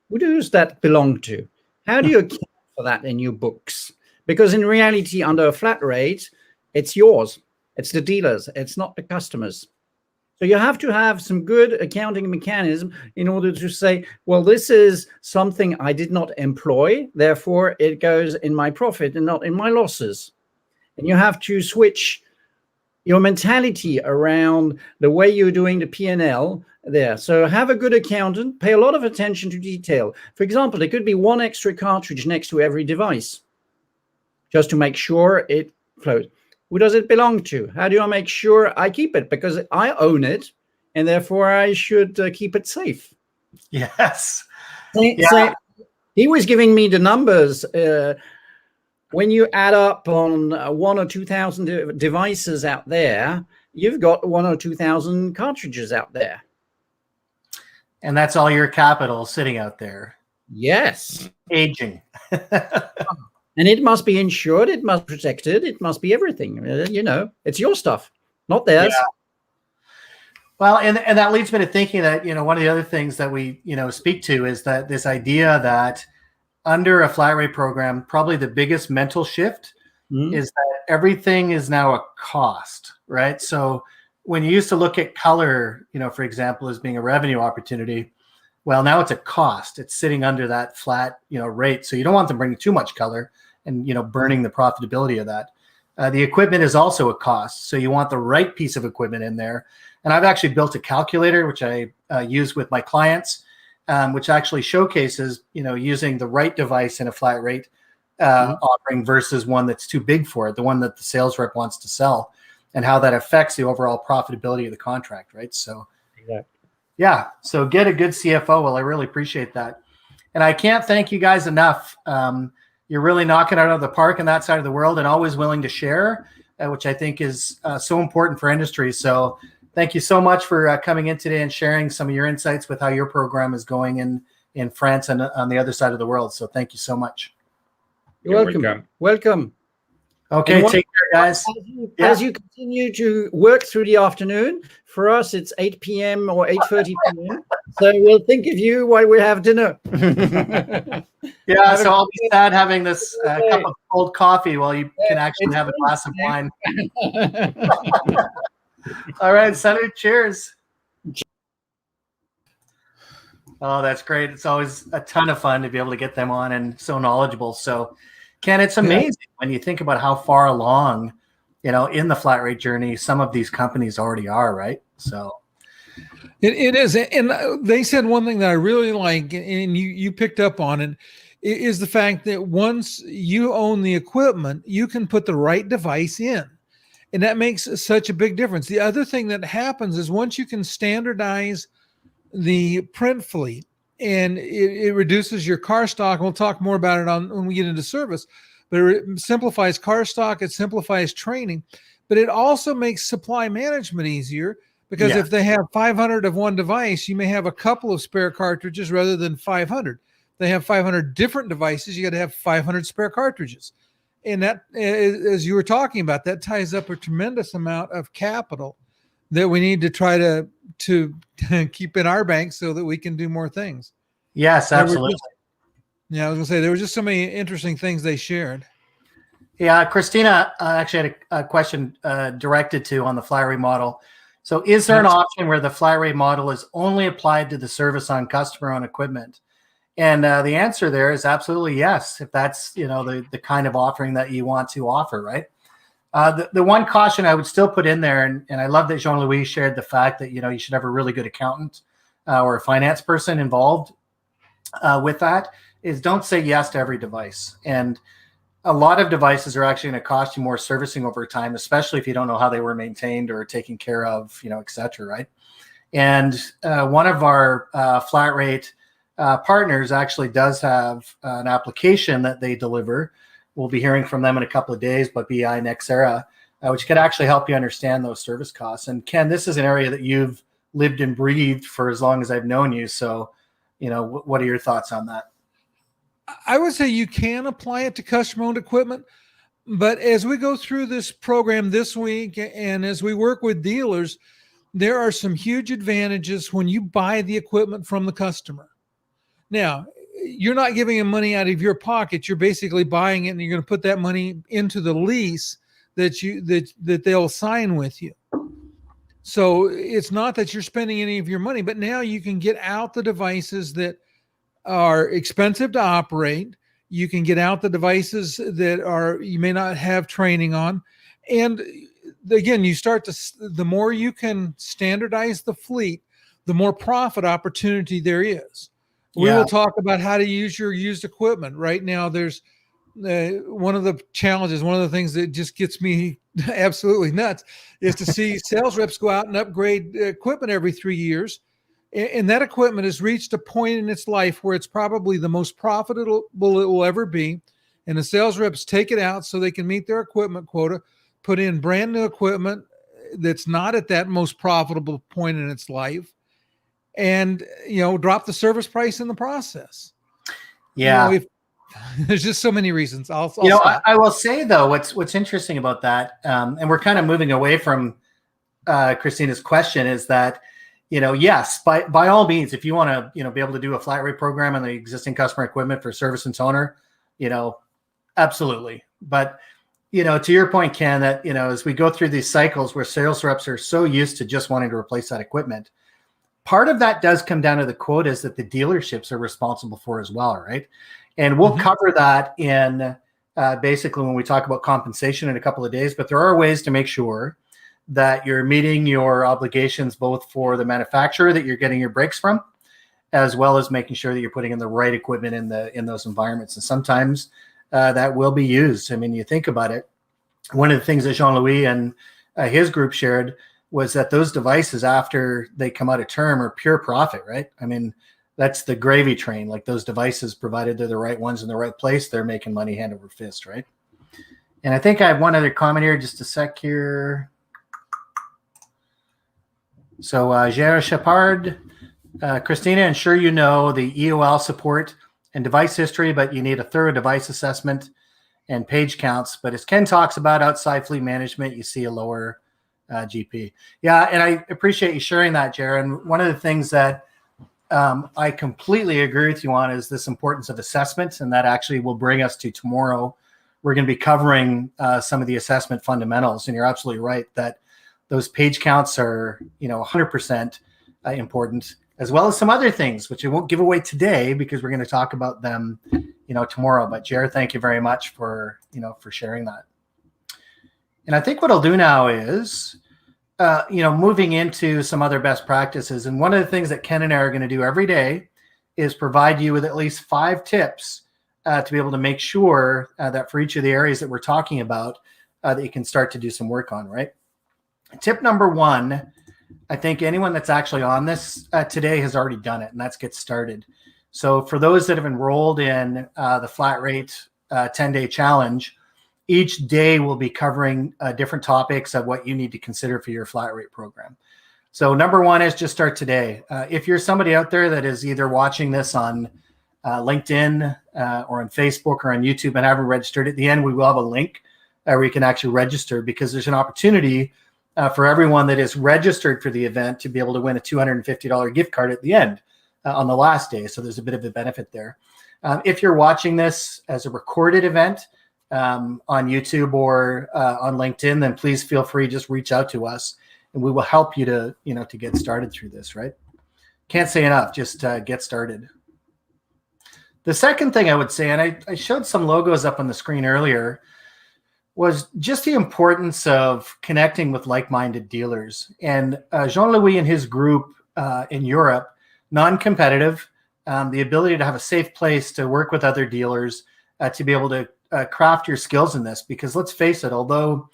who does that belong to? How do you account for that in your books? Because in reality, under a flat rate, it's yours. It's the dealers. It's not the customers. So you have to have some good accounting mechanism in order to say, well, this is something I did not employ, therefore it goes in my profit and not in my losses. And you have to switch your mentality around the way you're doing the P&L there. So have a good accountant, pay a lot of attention to detail. For example, there could be one extra cartridge next to every device, just to make sure it flows. Who does it belong to? How do I make sure I keep it? Because I own it, and therefore I should keep it safe. Yes. So he was giving me the numbers. When you add up on 1,000 or 2,000 devices out there, you've got 1,000 or 2,000 cartridges out there. And that's all your capital sitting out there. Yes. Aging. And it must be insured. It must be protected. It must be everything. It's your stuff, not theirs. Yeah. Well, and that leads me to thinking that, one of the other things that we, speak to is that this idea that under a flat rate program, probably the biggest mental shift is that everything is now a cost, right? So when you used to look at color, for example, as being a revenue opportunity, well, now it's a cost. It's sitting under that flat, rate. So you don't want them bringing too much color and, burning the profitability of that. The equipment is also a cost. So you want the right piece of equipment in there. And I've actually built a calculator, which I use with my clients, which actually showcases, using the right device in a flat rate offering versus one that's too big for it, the one that the sales rep wants to sell, and how that affects the overall profitability of the contract, right? So, yeah, so get a good CFO. Well, I really appreciate that. And I can't thank you guys enough. You're really knocking it out of the park in that side of the world and always willing to share, which I think is so important for industry. So thank you so much for coming in today and sharing some of your insights with how your program is going in France and on the other side of the world. So thank you so much. You're welcome. Okay, take care, guys. As you continue to work through the afternoon, for us it's 8 p.m. or 8:30 p.m. So we'll think of you while we have dinner. Yeah, so I'll be sad having this cup of cold coffee while you can actually have a glass of wine. All right, salute, cheers. Oh, that's great. It's always a ton of fun to be able to get them on and so knowledgeable. So, Ken, it's amazing when you think about how far along, in the flat rate journey, some of these companies already are, right? So it is. And they said one thing that I really like, and you picked up on it, is the fact that once you own the equipment, you can put the right device in. And that makes such a big difference. The other thing that happens is once you can standardize the print fleet, and it reduces your car stock. We'll talk more about it when we get into service, but it simplifies car stock. It simplifies training, but it also makes supply management easier because if they have 500 of one device, you may have a couple of spare cartridges rather than 500. They have 500 different devices. You got to have 500 spare cartridges. And that, as you were talking about, that ties up a tremendous amount of capital that we need to try to keep in our bank so that we can do more things. Yes, absolutely. I was gonna say there were just so many interesting things they shared. Yeah, Christina actually had a question directed to on the flat rate model. So is there an option where the flat rate model is only applied to the service on customer-owned equipment? And the answer there is absolutely yes, if that's, the kind of offering that you want to offer, right? The one caution I would still put in there, and I love that Jean-Louis shared the fact that, you should have a really good accountant or a finance person involved with that, is don't say yes to every device. And a lot of devices are actually going to cost you more servicing over time, especially if you don't know how they were maintained or taken care of, et cetera, right? And one of our flat rate partners actually does have an application that they deliver. We'll be hearing from them in a couple of days, but BI Nexera, which could actually help you understand those service costs. And Ken, this is an area that you've lived and breathed for as long as I've known you. So, what are your thoughts on that? I would say you can apply it to customer-owned equipment, but as we go through this program this week and as we work with dealers, there are some huge advantages when you buy the equipment from the customer. Now, you're not giving them money out of your pocket. You're basically buying it, and you're going to put that money into the lease that they'll sign with you. So it's not that you're spending any of your money, but now you can get out the devices that are expensive to operate. You can get out the devices that you may not have training on. And again, the more you can standardize the fleet, the more profit opportunity there is. We will talk about how to use your used equipment. Right now, there's one of the challenges, one of the things that just gets me absolutely nuts is to see sales reps go out and upgrade equipment every 3 years. And that equipment has reached a point in its life where it's probably the most profitable it will ever be. And the sales reps take it out so they can meet their equipment quota, put in brand new equipment that's not at that most profitable point in its life, and, drop the service price in the process. Yeah. There's just so many reasons. I'll stop. I will say though, what's interesting about that, and we're kind of moving away from Christina's question, is that, yes, by all means, if you want to, be able to do a flat rate program on the existing customer equipment for service and toner, absolutely. But, to your point, Ken, that, as we go through these cycles where sales reps are so used to just wanting to replace that equipment, part of that does come down to the quotas that the dealerships are responsible for as well, right? And we'll cover that in basically when we talk about compensation in a couple of days, but there are ways to make sure that you're meeting your obligations both for the manufacturer that you're getting your brakes from, as well as making sure that you're putting in the right equipment in those environments. And sometimes that will be used. I mean, you think about it. One of the things that Jean-Louis and his group shared was that those devices, after they come out of term, are pure profit, right? I mean, that's the gravy train. Like those devices, provided they're the right ones in the right place, they're making money hand over fist, right? And I think I have one other comment here, just a sec here. So Gérard Chapard, Christina, I'm sure you know the EOL support and device history, but you need a thorough device assessment and page counts. But as Ken talks about outside fleet management, you see a lower GP. Yeah, and I appreciate you sharing that, Jared. And one of the things that I completely agree with you on is this importance of assessment, and that actually will bring us to tomorrow. We're going to be covering some of the assessment fundamentals, and you're absolutely right that those page counts are, 100% important, as well as some other things, which I won't give away today because we're going to talk about them, tomorrow. But Jared, thank you very much for sharing that. And I think what I'll do now is, moving into some other best practices. And one of the things that Ken and I are going to do every day is provide you with at least 5 tips to be able to make sure that for each of the areas that we're talking about, that you can start to do some work on, right? Tip number 1, I think anyone that's actually on this today has already done it, and that's get started. So for those that have enrolled in the flat rate 10-day challenge, each day we'll be covering different topics of what you need to consider for your flat rate program. So number 1 is just start today. If you're somebody out there that is either watching this on LinkedIn or on Facebook or on YouTube and haven't registered, at the end we will have a link where you can actually register, because there's an opportunity for everyone that is registered for the event to be able to win a $250 gift card at the end on the last day. So there's a bit of a benefit there. If you're watching this as a recorded event on YouTube or on LinkedIn, then please feel free, just reach out to us and we will help you to, to get started through this, right? Can't say enough, just get started. The second thing I would say, and I showed some logos up on the screen earlier, was just the importance of connecting with like-minded dealers. And Jean-Louis and his group in Europe, non-competitive, the ability to have a safe place to work with other dealers, to be able to craft your skills in this. Because let's face it, although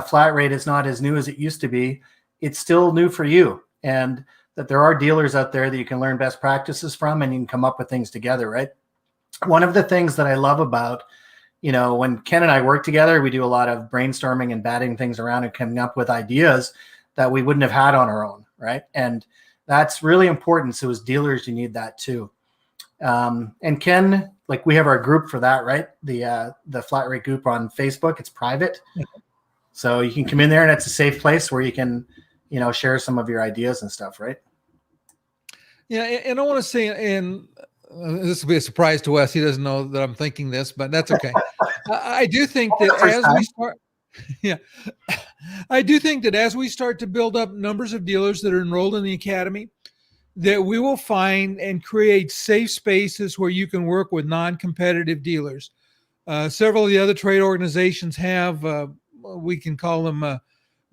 flat rate is not as new as it used to be, it's still new for you. And that there are dealers out there that you can learn best practices from, and you can come up with things together, right? One of the things that I love about, when Ken and I work together, we do a lot of brainstorming and batting things around and coming up with ideas that we wouldn't have had on our own, right? And that's really important. So as dealers, you need that too. And Ken, like we have our group for that, right? The flat rate group on Facebook, it's private. So you can come in there and it's a safe place where you can, share some of your ideas and stuff, right? Yeah. And I want to say, and this will be a surprise to Wes. He doesn't know that I'm thinking this, but that's okay. I do think that as we start, I do think that as we start to build up numbers of dealers that are enrolled in the academy, that we will find and create safe spaces where you can work with non-competitive dealers. Several of the other trade organizations have, we can call them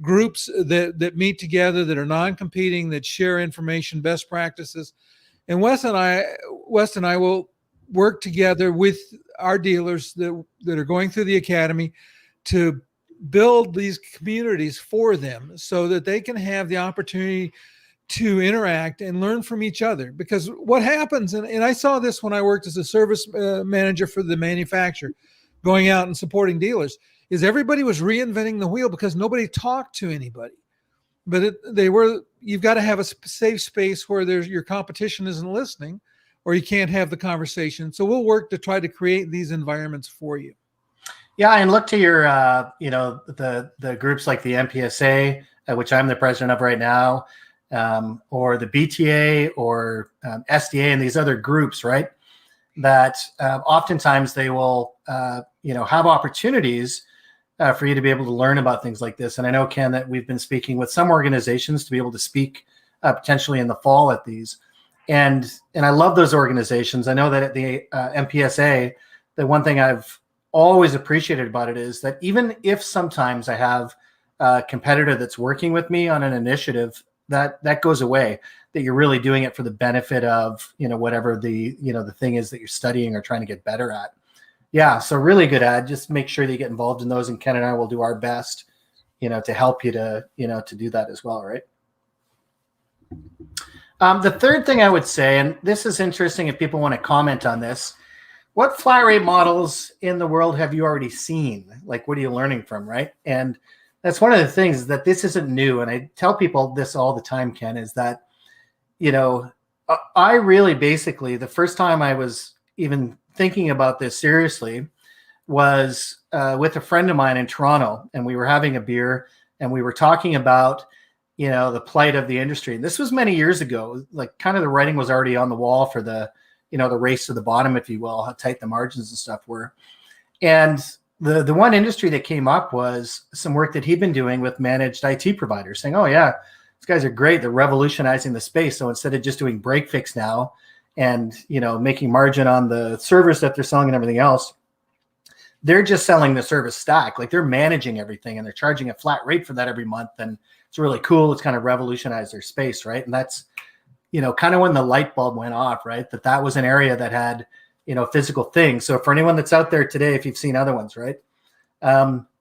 groups that meet together, that are non-competing, that share information, best practices. And Wes and I will work together with our dealers that are going through the academy to build these communities for them so that they can have the opportunity to interact and learn from each other. Because what happens, and I saw this when I worked as a service manager for the manufacturer, going out and supporting dealers, is everybody was reinventing the wheel because nobody talked to anybody. But you've got to have a safe space where your competition isn't listening, or you can't have the conversation. So we'll work to try to create these environments for you. Yeah, and look to your, the groups like the MPSA, which I'm the president of right now, or the BTA or SDA and these other groups, right? That oftentimes they will, have opportunities for you to be able to learn about things like this. And I know, Ken, that we've been speaking with some organizations to be able to speak potentially in the fall at these. And I love those organizations. I know that at the MPSA, the one thing I've always appreciated about it is that even if sometimes I have a competitor that's working with me on an initiative, that goes away, that you're really doing it for the benefit of, whatever the thing is that you're studying or trying to get better at. Yeah, so really good ad. Just make sure that you get involved in those, and Ken and I will do our best, to help you to do that as well, right? The third thing I would say, and this is interesting if people want to comment on this, what flat rate models in the world have you already seen? Like, what are you learning from, right? And that's one of the things, is that this isn't new. And I tell people this all the time, Ken, is that, I really basically, the first time I was even thinking about this seriously was with a friend of mine in Toronto, and we were having a beer and we were talking about, the plight of the industry. And this was many years ago, like kind of the writing was already on the wall for the race to the bottom, if you will, how tight the margins and stuff were. And the one industry that came up was some work that he'd been doing with managed IT providers, saying, oh yeah, these guys are great. They're revolutionizing the space. So instead of just doing break fix now and, making margin on the servers that they're selling and everything else, they're just selling the service stack. Like, they're managing everything and they're charging a flat rate for that every month. And it's really cool. It's kind of revolutionized their space, right? And that's, kind of when the light bulb went off, right? That was an area that had, physical things. So for anyone that's out there today, if you've seen other ones, right?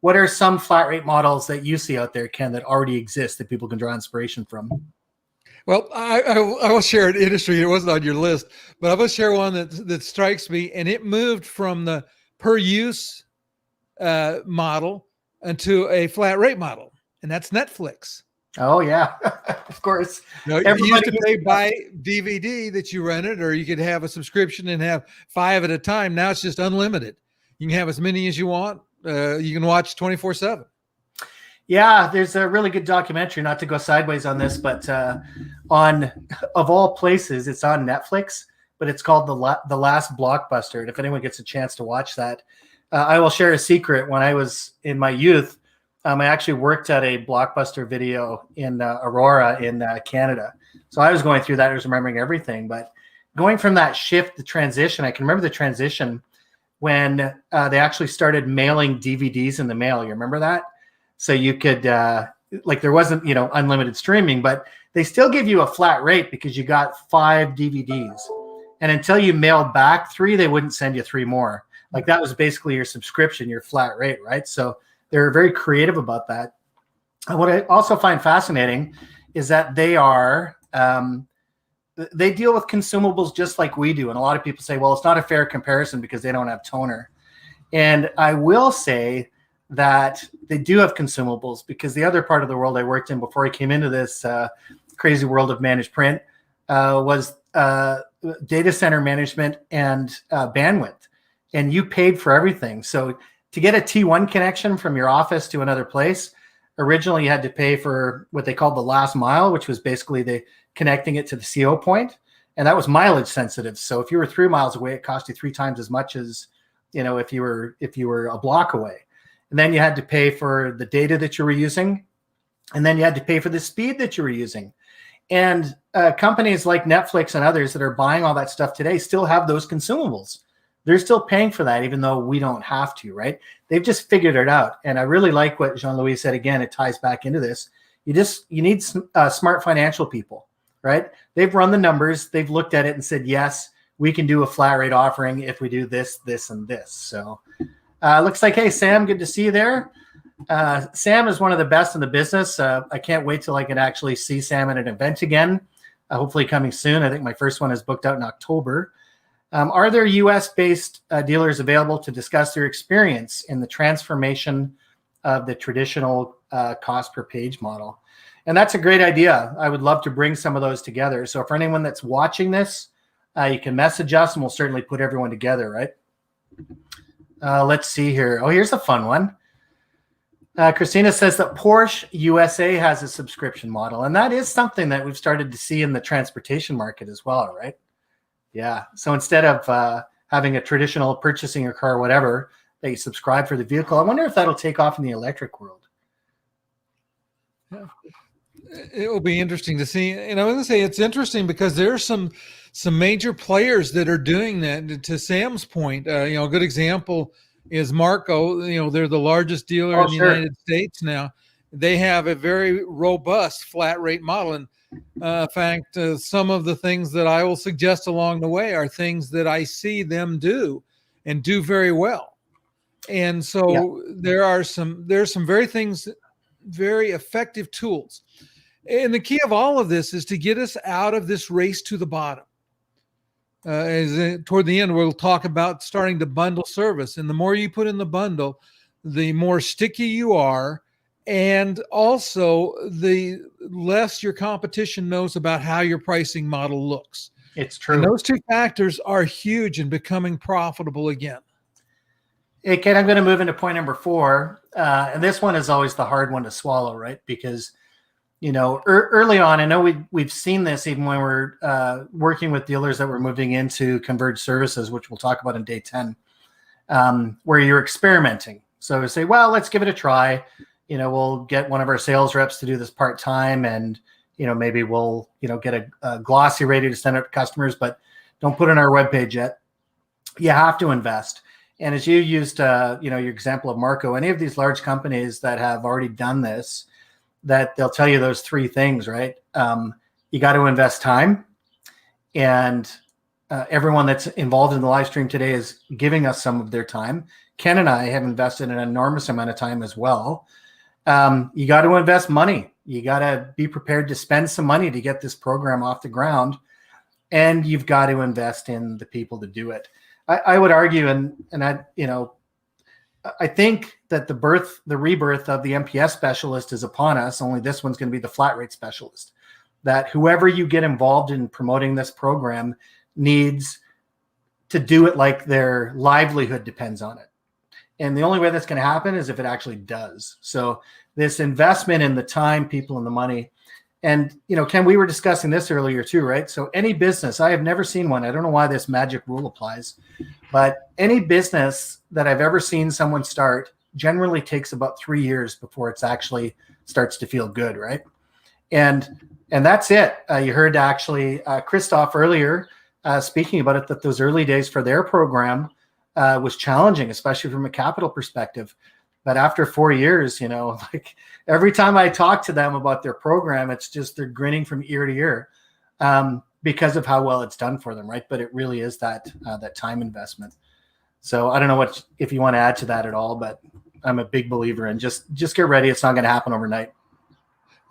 What are some flat rate models that you see out there, Ken, that already exist that people can draw inspiration from? Well, I will share an industry. It wasn't on your list, but I will share one that strikes me, and it moved from the per use model into a flat rate model, and that's Netflix. Oh yeah, of course. You used to pay by DVD that you rented, or you could have a subscription and have 5 at a time. Now it's just unlimited. You can have as many as you want. You can watch 24/7. Yeah, there's a really good documentary, not to go sideways on this, but on, of all places, it's on Netflix, but it's called The Last Blockbuster. And if anyone gets a chance to watch that, I will share a secret. When I was in my youth, I actually worked at a Blockbuster Video in Aurora in Canada. So I was going through that. I was remembering everything. But going from that shift, the transition, I can remember the transition when they actually started mailing DVDs in the mail. You remember that? So you could, like there wasn't, unlimited streaming, but they still give you a flat rate because you got 5 DVDs. And until you mailed back 3, they wouldn't send you 3 more. Like that was basically your subscription, your flat rate, right? So they're very creative about that. And what I also find fascinating is that they deal with consumables just like we do. And a lot of people say, well, it's not a fair comparison because they don't have toner. And I will say that they do have consumables, because the other part of the world I worked in before I came into this crazy world of managed print was data center management and bandwidth. And you paid for everything. So to get a T1 connection from your office to another place, originally you had to pay for what they called the last mile, which was basically the connecting it to the CO point. And that was mileage sensitive. So if you were 3 miles away, it cost you 3 times as much as, if you were a block away. And then you had to pay for the data that you were using. And then you had to pay for the speed that you were using. And companies like Netflix and others that are buying all that stuff today still have those consumables. They're still paying for that, even though we don't have to, right? They've just figured it out. And I really like what Jean-Louis said. Again, it ties back into this. You need smart financial people, right? They've run the numbers. They've looked at it and said, yes, we can do a flat rate offering if we do this, this, and this. So looks like, hey, Sam, good to see you there. Sam is one of the best in the business. I can't wait till I can actually see Sam at an event again, hopefully coming soon. I think my first one is booked out in October. Are there US-based dealers available to discuss their experience in the transformation of the traditional cost per page model? And that's a great idea. I would love to bring some of those together. So for anyone that's watching this, you can message us and we'll certainly put everyone together, right? Let's see here. Oh, here's a fun one. Christina says that Porsche USA has a subscription model. And that is something that we've started to see in the transportation market as well, right? Yeah. So instead of having a traditional purchasing a car or whatever, they subscribe for the vehicle. I wonder if that'll take off in the electric world. Yeah. It will be interesting to see. And I was going to say it's interesting because there are some major players that are doing that. To Sam's point, a good example is Marco. They're the largest dealer in the United States now. They have a very robust flat rate model. And in fact, some of the things that I will suggest along the way are things that I see them do and do very well. And so there's some very effective tools. And the key of all of this is to get us out of this race to the bottom. Toward the end, we'll talk about starting to bundle service. And the more you put in the bundle, the more sticky you are. And also, the less your competition knows about how your pricing model looks. It's true. And those 2 factors are huge in becoming profitable again. Hey, Kate, I'm going to move into point number 4. And this one is always the hard one to swallow, right? Because, early on, I know we've seen this even when we're working with dealers that were moving into converged services, which we'll talk about in day 10, where you're experimenting. So say, well, let's give it a try. We'll get one of our sales reps to do this part-time and, maybe we'll, get a glossy ready to send out to customers, but don't put it on our webpage yet. You have to invest. And as you used, your example of Marco, any of these large companies that have already done this, that they'll tell you those 3 things, right? You got to invest time. And everyone that's involved in the live stream today is giving us some of their time. Ken and I have invested an enormous amount of time as well. You got to invest money. You got to be prepared to spend some money to get this program off the ground. And you've got to invest in the people to do it. I would argue, I think that the rebirth of the MPS specialist is upon us. Only this one's going to be the flat rate specialist. That whoever you get involved in promoting this program needs to do it like their livelihood depends on it. And the only way that's going to happen is if it actually does. So this investment in the time, people, and the money. And, Ken, we were discussing this earlier too, right? So any business, I have never seen one. I don't know why this magic rule applies, but any business that I've ever seen someone start generally takes about 3 years before it's actually starts to feel good, right? And that's it. You heard actually Christoph earlier speaking about it, that those early days for their program was challenging, especially from a capital perspective. But after 4 years, like every time I talk to them about their program, it's just they're grinning from ear to ear because of how well it's done for them, right? But it really is that time investment. So I don't know if you want to add to that at all, but I'm a big believer in just get ready. It's not going to happen overnight.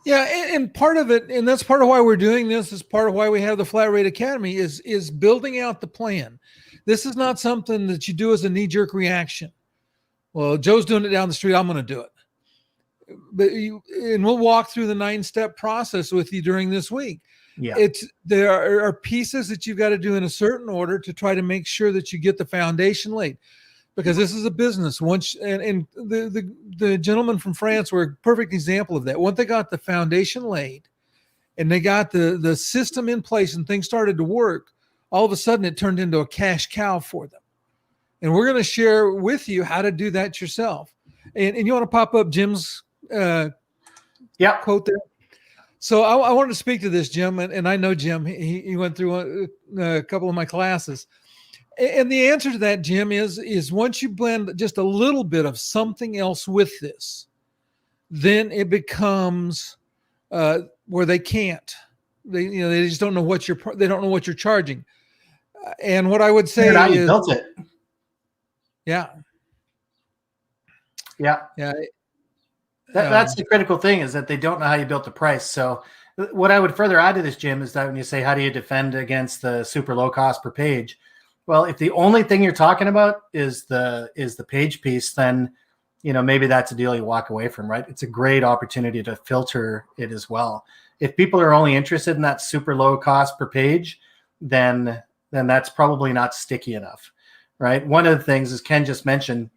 Yeah, and part of it, and that's part of why we're doing this, is part of why we have the Flat Rate Academy, is building out the plan. This is not something that you do as a knee-jerk reaction. Well, Joe's doing it down the street, I'm going to do it. But we'll walk through the 9-step process with you during this week. Yeah, there are pieces that you've got to do in a certain order to try to make sure that you get the foundation laid, because this is a business. Once and the gentlemen from France were a perfect example of that. Once they got the foundation laid and they got the system in place and things started to work, all of a sudden it turned into a cash cow for them. And we're going to share with you how to do that yourself. And you want to pop up Jim's quote there? So I wanted to speak to this, Jim, and I know Jim. He went through a couple of my classes. And the answer to that, Jim, is once you blend just a little bit of something else with this, then it becomes where they can't. They just don't know what you're charging. And what I would say how is, you built it. Yeah. That's the critical thing, is that they don't know how you built the price. So what I would further add to this, Jim, is that when you say, how do you defend against the super low cost per page? Well, if the only thing you're talking about is the page piece, then, maybe that's a deal you walk away from, right? It's a great opportunity to filter it as well. If people are only interested in that super low cost per page, then that's probably not sticky enough, right? One of the things, as Ken just mentioned,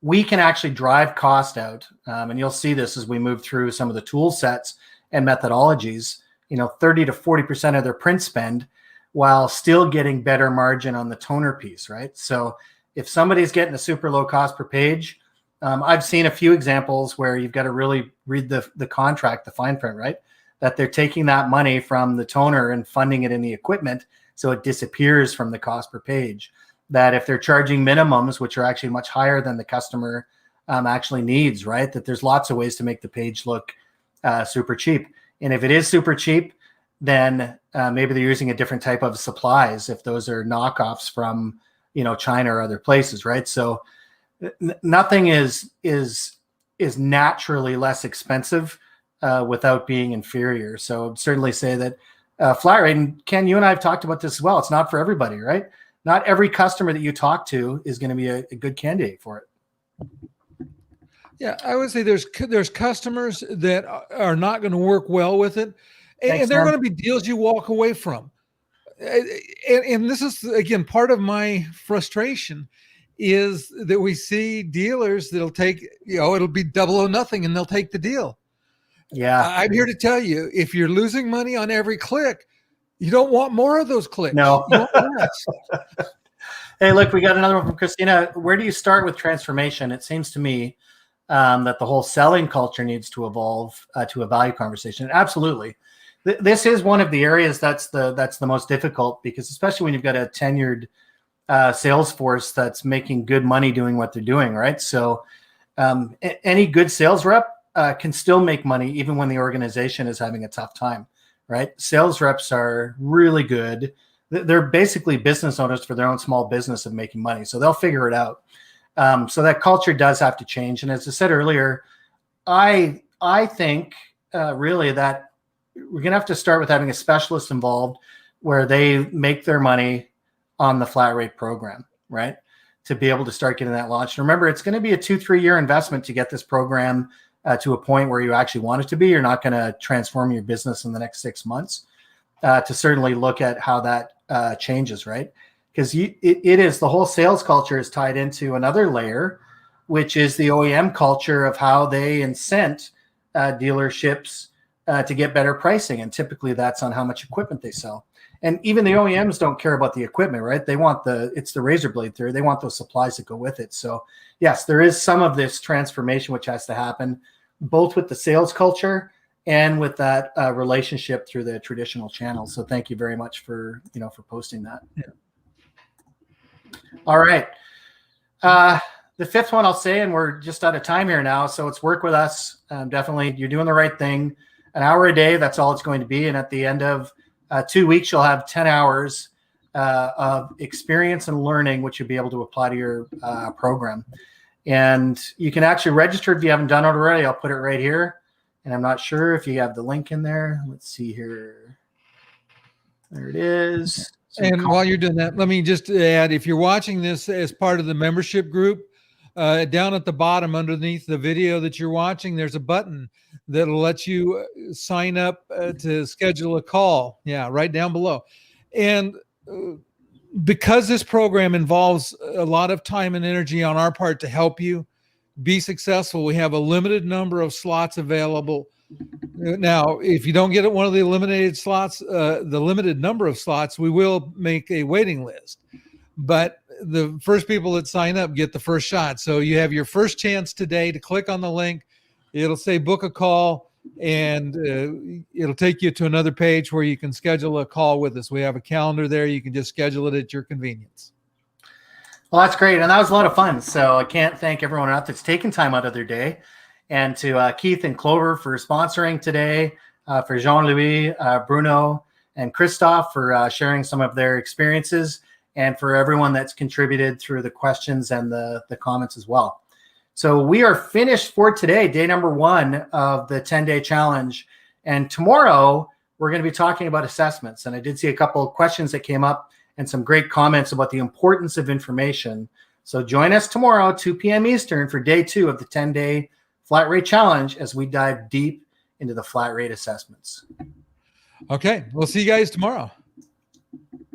we can actually drive cost out. And you'll see this as we move through some of the tool sets and methodologies, 30 to 40% of their print spend, while still getting better margin on the toner piece, right? So if somebody's getting a super low cost per page, I've seen a few examples where you've got to really read the contract, the fine print, right? That they're taking that money from the toner and funding it in the equipment, so it disappears from the cost per page. That if they're charging minimums, which are actually much higher than the customer actually needs, right? That there's lots of ways to make the page look super cheap. And if it is super cheap, then maybe they're using a different type of supplies, if those are knockoffs from China or other places, right? So nothing is naturally less expensive without being inferior. So I'd certainly say that flat rate, and Ken, you and I have talked about this as well, it's not for everybody, right? Not every customer that you talk to is going to be a good candidate for it. Yeah, I would say there's customers that are not going to work well with it. And there are going to be deals you walk away from. And this is, again, part of my frustration is that we see dealers that'll take, it'll be double or nothing, and they'll take the deal. Yeah. I'm here to tell you, if you're losing money on every click, you don't want more of those clicks. No. You want less. Hey, look, we got another one from Christina. Where do you start with transformation? It seems to me that the whole selling culture needs to evolve to a value conversation. Absolutely. This is one of the areas that's the most difficult, because especially when you've got a tenured sales force that's making good money doing what they're doing, right? So any good sales rep can still make money even when the organization is having a tough time, right? Sales reps are really good. They're basically business owners for their own small business of making money. So they'll figure it out. So that culture does have to change. And as I said earlier, I think really that we're going to have to start with having a specialist involved where they make their money on the flat rate program, right? To be able to start getting that launched. And remember, it's going to be a 2-3 year investment to get this program to a point where you actually want it to be. You're not going to transform your business in the next 6 months. To certainly look at how that changes, right? Because it is, the whole sales culture is tied into another layer, which is the OEM culture of how they incent dealerships to get better pricing. And typically that's on how much equipment they sell. And even the OEMs don't care about the equipment, right? They want it's the razor blade theory. They want those supplies that go with it. So yes, there is some of this transformation which has to happen, both with the sales culture and with that relationship through the traditional channels. So thank you very much for posting that. Yeah. All right. The fifth one I'll say, and we're just out of time here now, so it's work with us. Definitely, you're doing the right thing. An hour a day, that's all it's going to be. And at the end of 2 weeks, you'll have 10 hours of experience and learning, which you'll be able to apply to your program. And you can actually register if you haven't done it already. I'll put it right here. And I'm not sure if you have the link in there. Let's see here. There it is. And while you're doing that, let me just add, if you're watching this as part of the membership group, down at the bottom underneath the video that you're watching, there's a button that'll let you sign up to schedule a call. Yeah, right down below. And because this program involves a lot of time and energy on our part to help you be successful, we have a limited number of slots available. Now, if you don't get one of the eliminated slots, the limited number of slots, we will make a waiting list. But the first people that sign up get the first shot. So you have your first chance today to click on the link. It'll say book a call, and it'll take you to another page where you can schedule a call with us. We have a calendar there. You can just schedule it at your convenience. Well, that's great. And that was a lot of fun. So I can't thank everyone else that's taken time out of their day. And to Keith and Clover for sponsoring today, for Jean-Louis, Bruno, and Christophe for sharing some of their experiences, and for everyone that's contributed through the questions and the comments as well. So we are finished for today, day number 1 of the 10-day challenge. And tomorrow, we're going to be talking about assessments. And I did see a couple of questions that came up and some great comments about the importance of information. So join us tomorrow, 2 p.m. Eastern, for day 2 of the 10-day flat rate challenge as we dive deep into the flat rate assessments. Okay, we'll see you guys tomorrow.